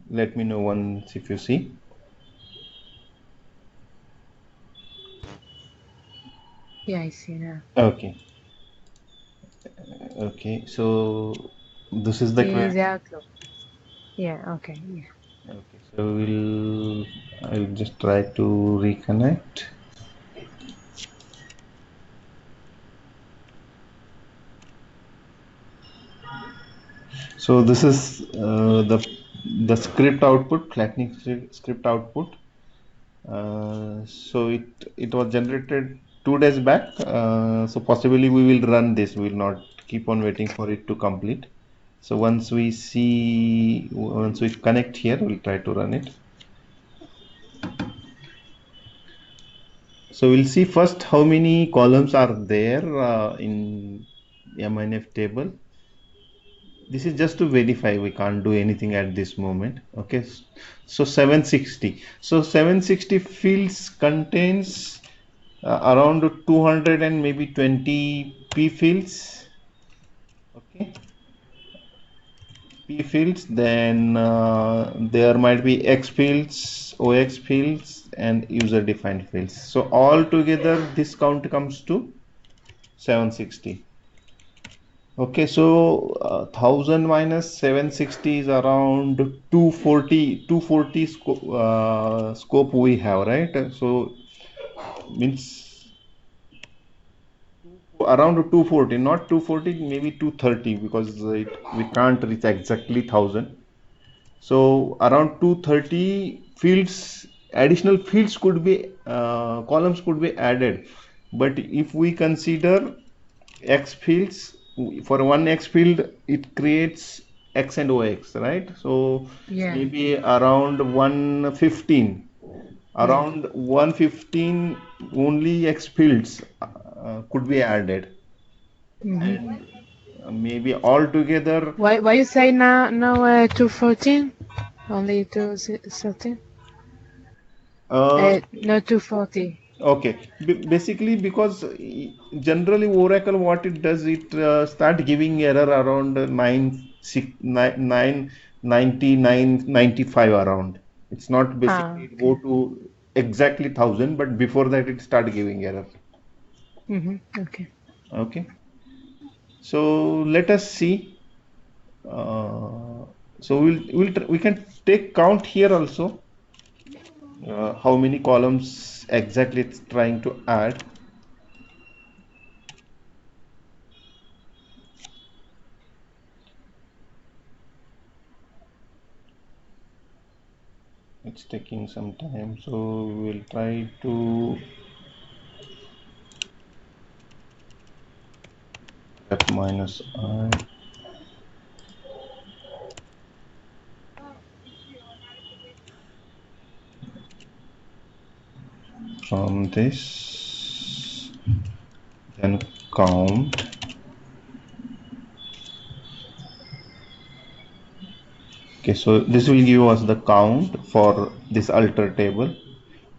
Let me know once if you see. Yeah, I see now. Okay. Okay. So this is the Is query. the outlook. Yeah, okay. Yeah. Okay. So I'll just try to reconnect. So this is the script output, flattening script output. So it was generated 2 days back. So possibly we will run this. We will not keep on waiting for it to complete. So once we connect here, we'll try to run it. So we'll see first how many columns are there in MINF table. This is just to verify. We can't do anything at this moment. Okay. So 760. So 760 fields contains around 200 and maybe 20 p fields. Okay. P fields, then there might be X fields, OX fields, and user defined fields. So all together this count comes to 760. Okay, so 1000 minus 760 is around 240 scope we have, right? So means around 240, not 240, maybe 230, because we can't reach exactly 1000. So around 230 fields, additional fields could be columns could be added. But if we consider X fields, for one X field it creates X and OX, right? So Yeah. maybe around 115, Yeah. around 115 only X fields could be added, Mm-hmm. and maybe altogether. Why you say now 214? Only 213? uh, No 240. Okay, basically because generally Oracle what it does, it start giving error around 995 around. It's not Ah, basically it go okay. to exactly 1000, but before that it start giving error. Mm-hmm. Okay. Okay, so let us see. Uh, so we can take count here also. How many columns exactly it's trying to add. It's taking some time, so we'll try to f minus I from this, then count. Okay, so this will give us the count for this alter table.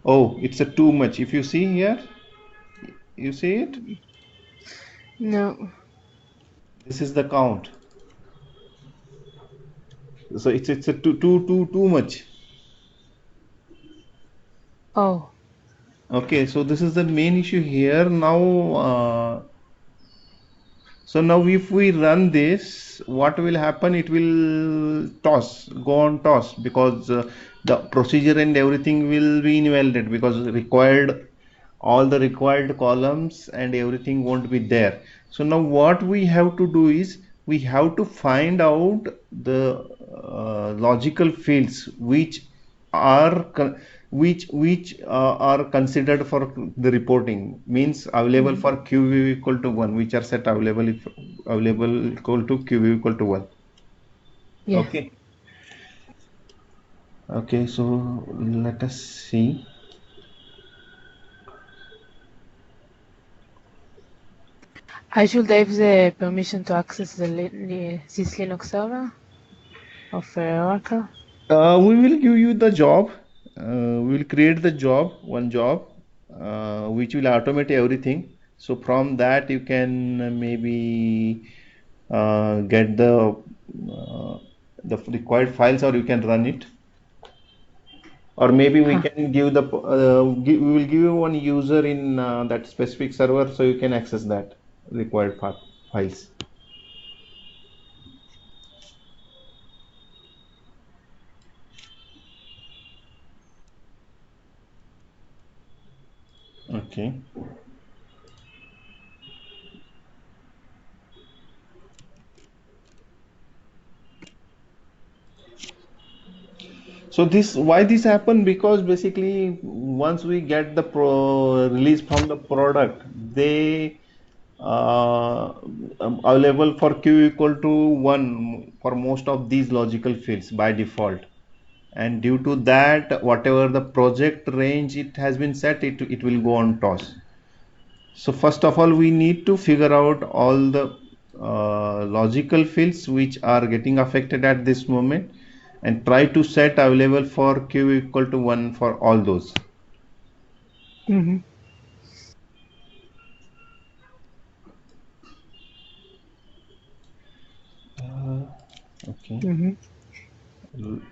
Oh, it's a too much. If you see here, you see it. No. This is the count. So it's a too much. Oh. Okay, so this is the main issue here. So now if we run this, what will happen? It will go on toss, because the procedure and everything will be invalidated, because all the required columns and everything won't be there. So now what we have to do is we have to find out the logical fields are are considered for the reporting, means available Mm-hmm. for q equal to 1, which are set available if available equal to q equal to 1. Yeah. Okay. Okay, so let us see. I should have the permission to access this Linux server of Oracle. We will give you the job. We will create the job, one job, which will automate everything. So from that you can maybe get the required files, or you can run it. or maybe we Huh. can give the we will give you one user in that specific server so you can access that required path files. Okay. So this why this happen, because basically once we get the release from the product, they uh, available for q equal to 1 for most of these logical fields by default, and due to that whatever the project range it has been set, it will go on toss. So first of all we need to figure out all the logical fields which are getting affected at this moment and try to set available for q equal to 1 for all those. Mm-hmm. Okay, Mm-hmm.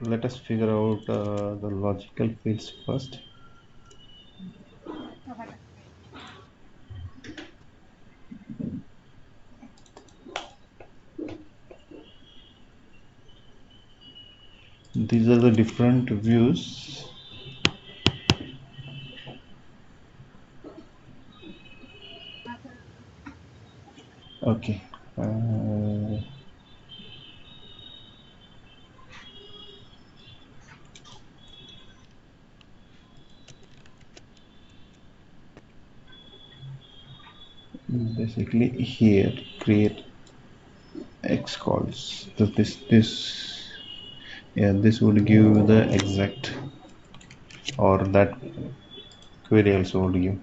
let us figure out the logical fields first. These are the different views. Okay. Basically here create x calls. So this yeah, this would give the exact, or that query also would give.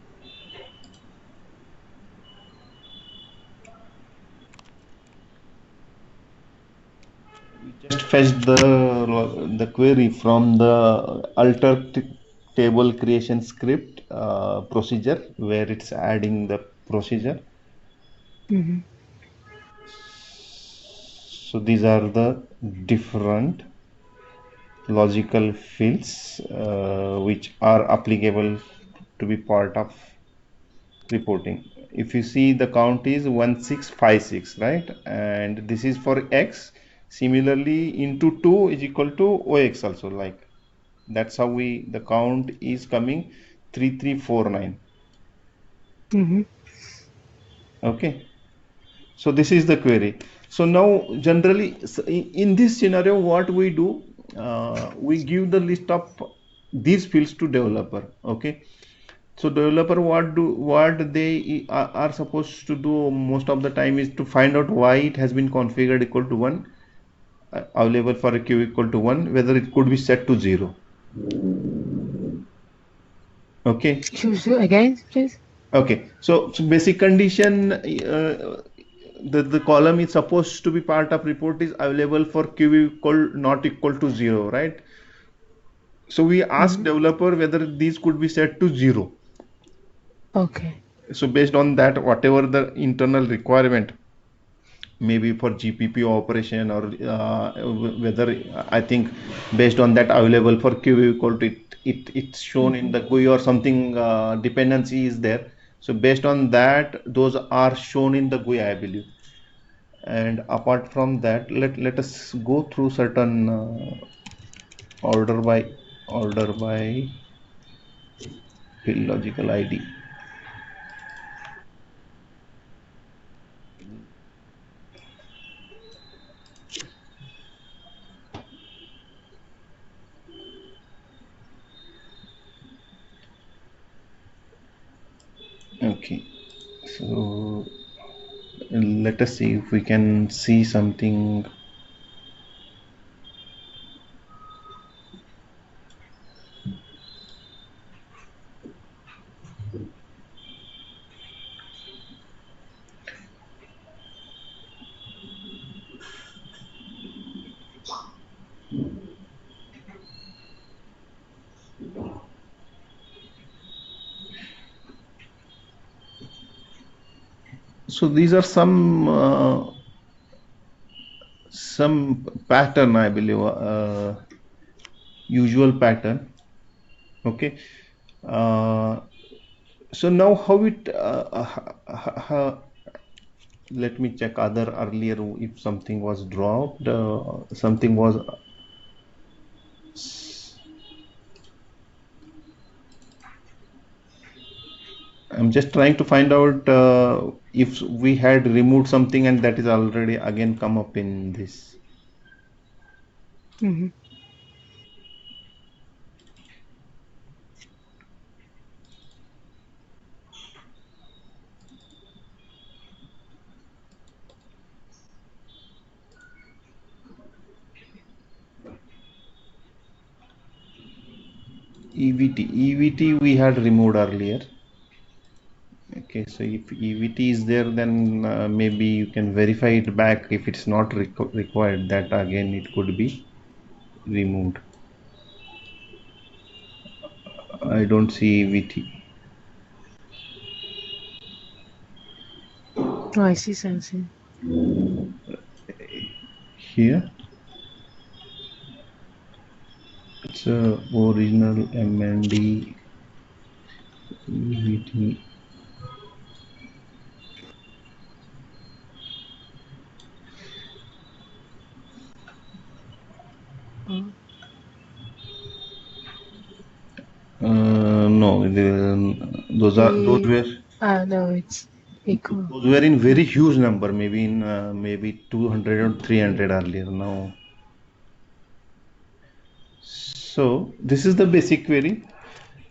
We just fetched the query from the alter table creation script procedure where it's adding the procedure. Mm-hmm. So these are the different logical fields which are applicable to be part of reporting. If you see the count is 1656, right? And this is for x. Similarly, into 2 is equal to ox also, like that's how we the count is coming 3349. Mm-hmm. Okay. So this is the query. So now generally in this scenario what we do, we give the list of these fields to developer. Okay. So developer what they are supposed to do most of the time is to find out why it has been configured equal to 1, available for a q equal to 1, whether it could be set to 0. Okay. Choose again, please. Okay, so basic condition, the column is supposed to be part of report is available for q equal not equal to 0, right? So we ask Mm-hmm. developer whether these could be set to 0. Okay. So based on that, whatever the internal requirement, maybe for GPP operation, or whether I think based on that available for q equal to it's shown in Mm-hmm. the GUI or something, dependency is there. So based on that, those are shown in the GUI, I believe. And apart from that, let us go through certain order by field logical ID. Okay, so let us see if we can see something. So these are some pattern, I believe, usual pattern. Okay. So now how it let me check other earlier if something was dropped, something was. I'm just trying to find out if we had removed something and that is already again come up in this. Mm-hmm. EVT we had removed earlier. Okay, so if EVT is there, then maybe you can verify it back. If it's not required, that again it could be removed. I don't see EVT Oh, I see something. here. It's a original MND EVT. Oh. No, those Eh, were no, it's equal. those were in very huge number, maybe in maybe 200 or 300 earlier. Now, so this is the basic query.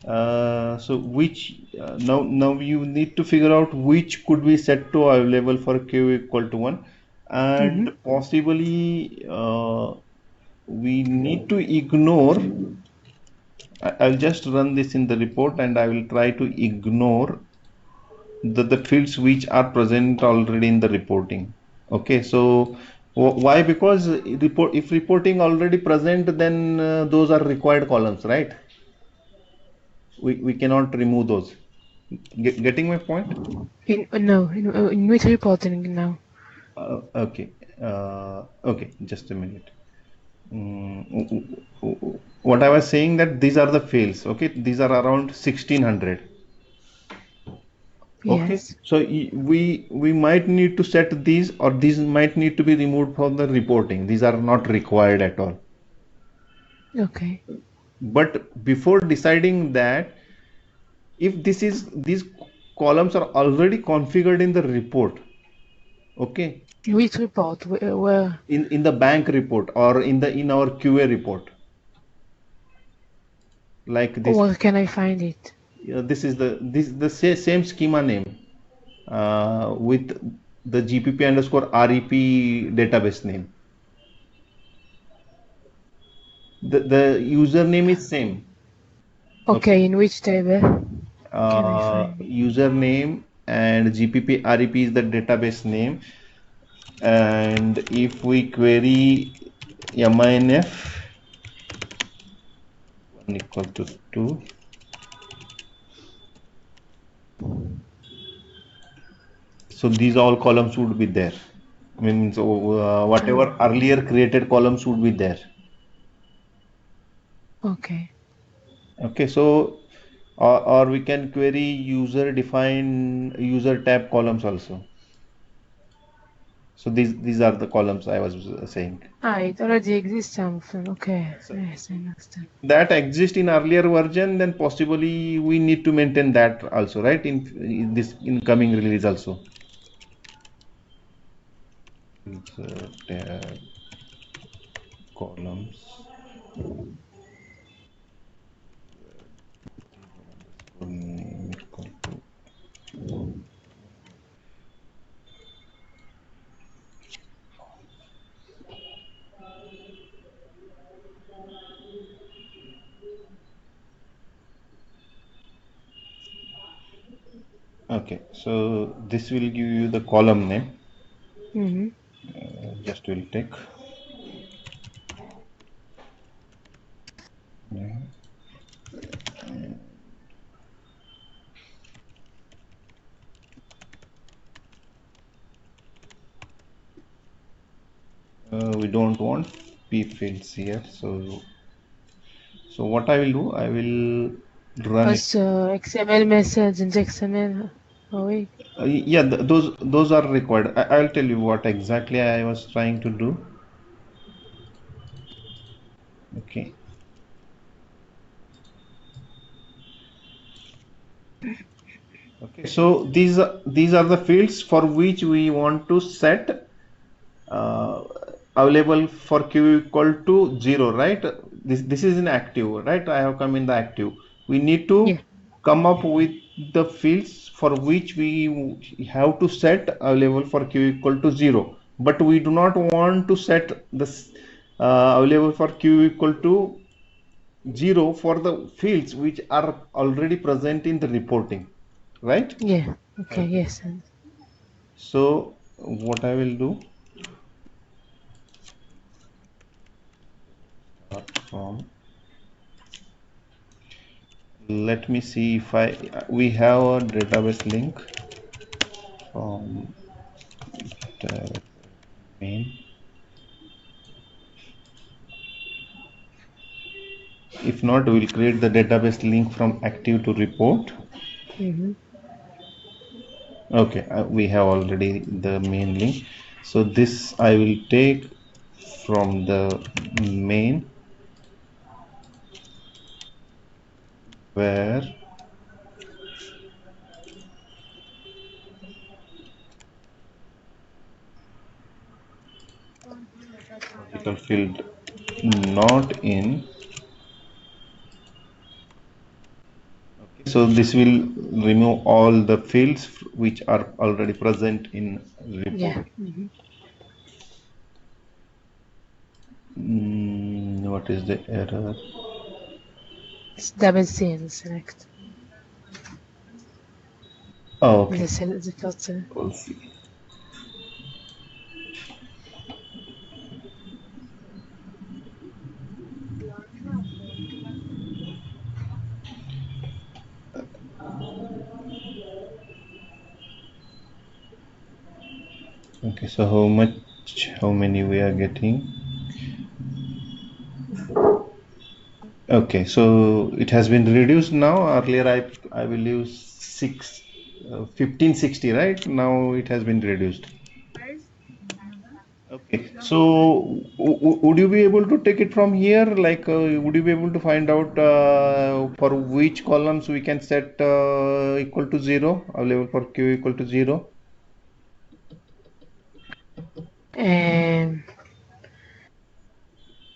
So which now you need to figure out which could be set to available for q equal to 1, Mm-hmm. and possibly we need to ignore. I'll just run this in the report and I will try to ignore the fields which are present already in the reporting. Okay, so why? Because if reporting already present, then those are required columns, right? We cannot remove those. Getting my point? No, in which reporting now? Okay. Okay, just a minute. What I was saying, that these are the fields. Okay, these are around 1600. Okay, Yes. so we might need to set these, or these might need to be removed from the reporting. These are not required at all. Okay. But before deciding that, if these columns are already configured in the report, okay, Which report? Where? in the bank report or in our QA report, like this. Where can I find it? This is the same schema name with the GPP underscore REP database name. The username is same. Okay. Okay, in which table can I find it? Username and GPP REP is the database name. And if we query minf 1 equal to 2, so these all columns would be there. Means whatever earlier created columns would be there. Okay. Okay, so or we can query user define user tab columns also. So these are the columns I was saying. It already exists something. Okay. So Yes, I understand. that exists in earlier version, then possibly we need to maintain that also, right? In this incoming release also. User tab columns. Name equal to. Okay, so this will give you the column name. Mm-hmm. Just will take. We don't want p fields here, so So what I will do, I will run it. Also, XML message in XML. Oh, wait. Yeah, those are required. I'll tell you what exactly I was trying to do. Okay. Okay. So these are the fields for which we want to set uh, available for q equal to 0, right? This is in active, right? I have come in the active. We need to Yeah. come up with the fields for which we have to set available for q equal to 0, but we do not want to set this available for q equal to 0 for the fields which are already present in the reporting, right? Yeah. Okay. Okay. Yes. So what I will do, start from, let me see if we have a database link from the main. If not, we'll create the database link from active to report. Mm-hmm. Okay, we have already the main link. So this I will take from the main, where logical field not in. Okay, so this will remove all the fields which are already present in report. Yeah. Mm-hmm. What is the error? It's double C and select. Oh, The okay. cell, the filter. We'll see. Okay, so how many we are getting? Okay, so it has been reduced now. Earlier I will use 1560, right? Now it has been reduced. Okay, so would you be able to take it from here? Like, would you be able to find out for which columns we can set equal to 0, available for q equal to 0? Um,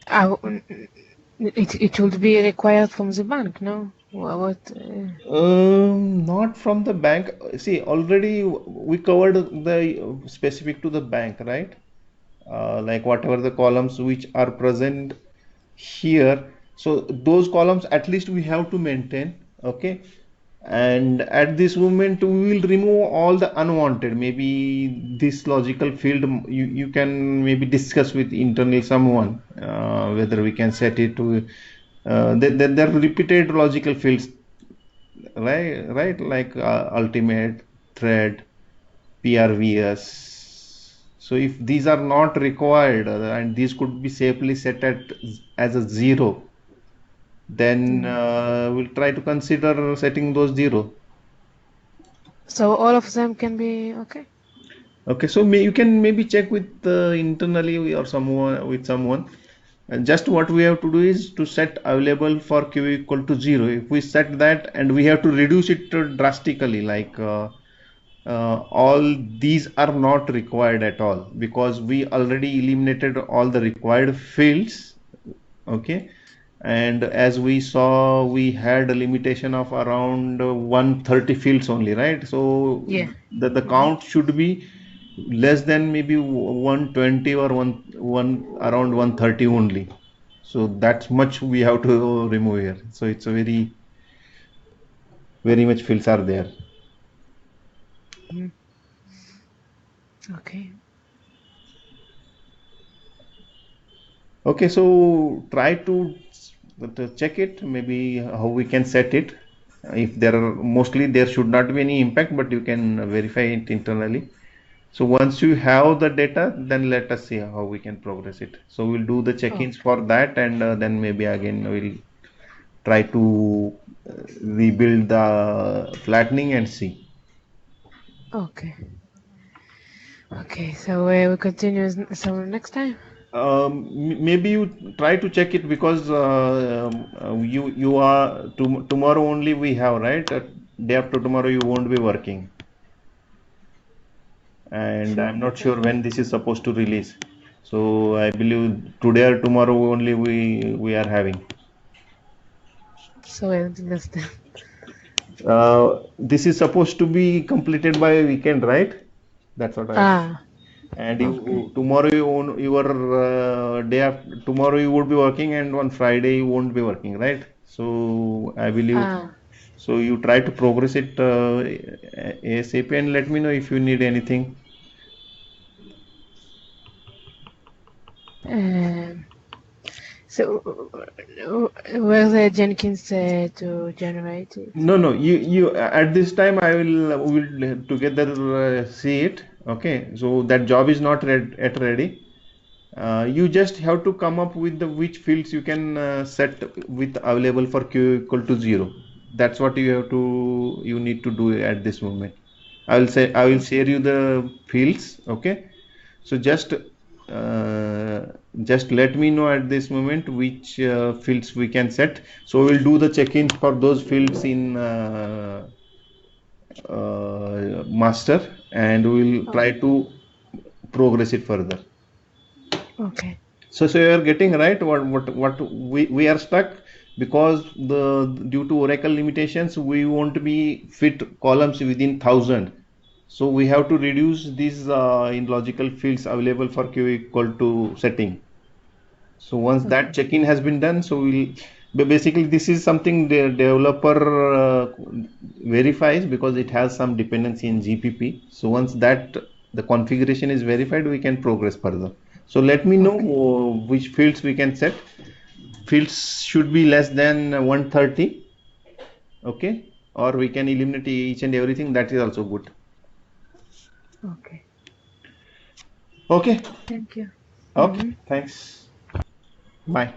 I w- it would be required from the bank, no? What? Not from the bank. See, already we covered the specific to the bank, right? Like whatever the columns which are present here. So those columns at least we have to maintain. Okay. And at this moment we will remove all the unwanted. Maybe this logical field, you can maybe discuss with internally someone whether we can set it to there are repeated logical fields, right, like ultimate, thread, prvs. So if these are not required, and these could be safely set as a 0, then Mm. we'll try to consider setting those 0. So all of them can be okay. Okay, so you can maybe check with internally or someone with someone. And just what we have to do is to set available for q equal to 0. If we set that, and we have to reduce it drastically, like all these are not required at all, because we already eliminated all the required fields. Okay, and as we saw, we had a limitation of around 130 fields only, right? So Yeah. the Mm-hmm. count should be less than maybe 120 or one around 130 only. So that's much we have to remove here. So it's a very much fields are there. Mm-hmm. Okay. Okay, so try to check it, maybe how we can set it. If there are, mostly there should not be any impact, but you can verify it internally. So once you have the data, then let us see how we can progress it. So we'll do the check-ins Okay. for that, and then maybe again we'll try to rebuild the flattening and see. Okay. Okay, so we continue so next time. Maybe you try to check it because you are tomorrow only we have, right? Day after tomorrow you won't be working, and Sure. I'm not sure when this is supposed to release. So I believe today or tomorrow only we are having. So I don't understand. This is supposed to be completed by weekend, right? That's what I. Ah, And okay. you tomorrow you own your day after tomorrow you would be working, and on Friday you won't be working, right? So I believe Ah, so. You try to progress it ASAP and let me know if you need anything. um, so where's the Jenkins to generate it? No, no. You at this time I will together see it. Okay. So that job is not at ready. You just have to come up with the which fields you can set with available for q equal to 0. That's what you need to do at this moment. I will share you the fields. Okay. So just let me know at this moment which fields we can set. So we'll do the check-in for those fields in master, and we'll Oh, try to progress it further. okay. So you are getting right. What we are stuck because the due to Oracle limitations, we won't be fit columns within 1,000. So we have to reduce these in logical fields available for q equal to setting. So once that Okay. check-in has been done, so we'll basically this is something the developer verifies because it has some dependency in GPP. So once that the configuration is verified, we can progress further. So let me know Okay. which fields we can set. Fields should be less than 130, okay? Or we can eliminate each and everything. That is also good. Okay. Okay. Thank you. Okay. Mm-hmm. Thanks. Bye.